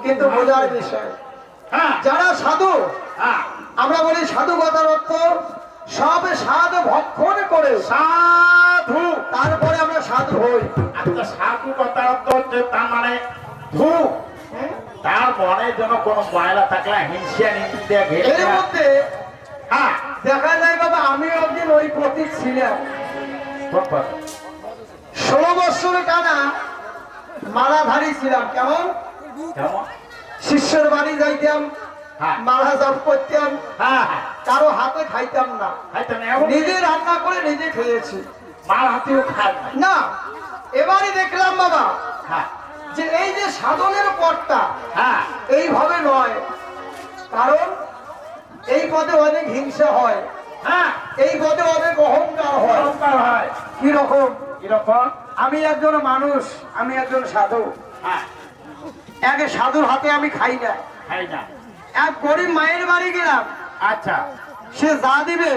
কিন্তু বোঝার বিষয় যারা সাধু, আমরা বলি সাধু কথার অর্থ সব স্বাদ ভক্ষণ করে সাধু, তারপরে আমরা সাধু হই। আচ্ছা সাধু কথার অর্থ হচ্ছে তার মানে ধু, তার মনে যেন কোনো ময়লা থাকলে হিংসা নিন্দা এর মধ্যে দেখা যায় বাবা, আমি একদিন ওই প্রতীক ছিলাম। 16 বছর টানা মালাধারী ছিলাম। কেমন শিষ্যের বাড়ি যাইতাম, মালা জপ করতাম, কারো হাতে খাইতাম না, নিজে রান্না করে নিজে খেয়েছি, মার হাতেও খায় না। এবারে দেখলাম বাবা যে এই যে সাধনের পথটা এইভাবে নয়, কারণ এই পথে অনেক হিংসা হয়, এই পথে অনেক অহংকার হয়। কিরকম? আমি একজন মানুষ, আমি একজন সাধু, এক সাধুর হাতে আমি খাই না। এক গরিব মায়ের বাড়ি গেলাম, আচ্ছা সে যা দিবে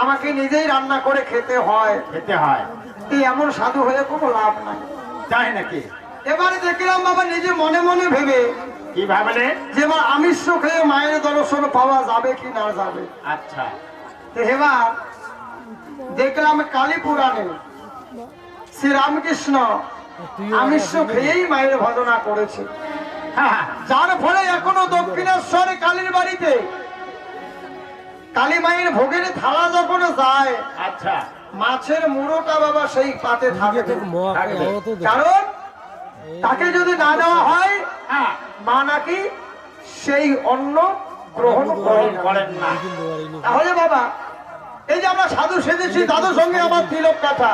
আমাকে নিজেই রান্না করে খেতে হয়। এই এমন সাধু হয়ে কোনো লাভ নাই, তাই নাকি? এবারে দেখলাম বাবা নিজে মনে মনে ভেবে, কি ভাবলে? যে এবার আমিষ খেয়ে মায়ের দর্শন পাওয়া যাবে কি না যাবে। আচ্ছা, এবার দেখলাম কালী পুরাণে শ্রীরামকৃষ্ণ আমিষ খেয়েই মায়ের ভজনা করেছে, যার ফলে এখনো দক্ষিণেশ্বরে কালীর বাড়িতে কালী মায়ের ভোগের থালা যখন যায়, আচ্ছা, মাছের মুড়োটা বাবা সেই পাতে থাকে। কারণ তাকে যদি না দেওয়া হয়, মা নাকি সেই অন্ন গ্রহণ করেন না। তাহলে বাবা এই যে আমরা সাধু সেজেছি, দাদুর সঙ্গে আমার তিলক কাঠা,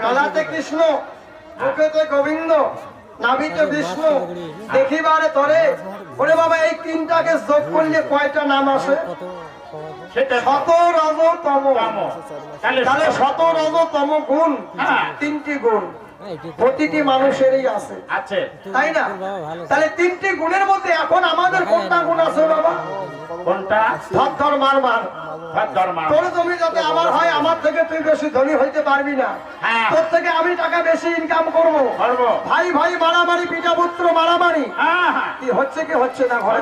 গলাতে কৃষ্ণ, বুকেতে গোবিন্দ, নাভিতে বিষ্ণু, দেখিবারে তরে, ওরে বাবা এই তিনটাকে যোগ করলে কয়টা নাম আসে? শত রজ তম। তাহলে শত রজ তম গুণ, তিনটি গুণ প্রতিটি মানুষেরই আছে, তাই না? তাহলে তিনটি গুণের মধ্যে এখন আমাদের কোনটা গুণ আছে বাবা? কোনটা? ধর মার মার। তোর জমি যাতে আমার হয়, আমার থেকে তুই বেশি ধনী হইতে পারবি না, তোর থেকে আমি টাকা বেশি ইনকাম করবো, ভাই ভাই মারামারি, পিতা পুত্র মারামারি, কি হচ্ছে কি হচ্ছে না ঘরে?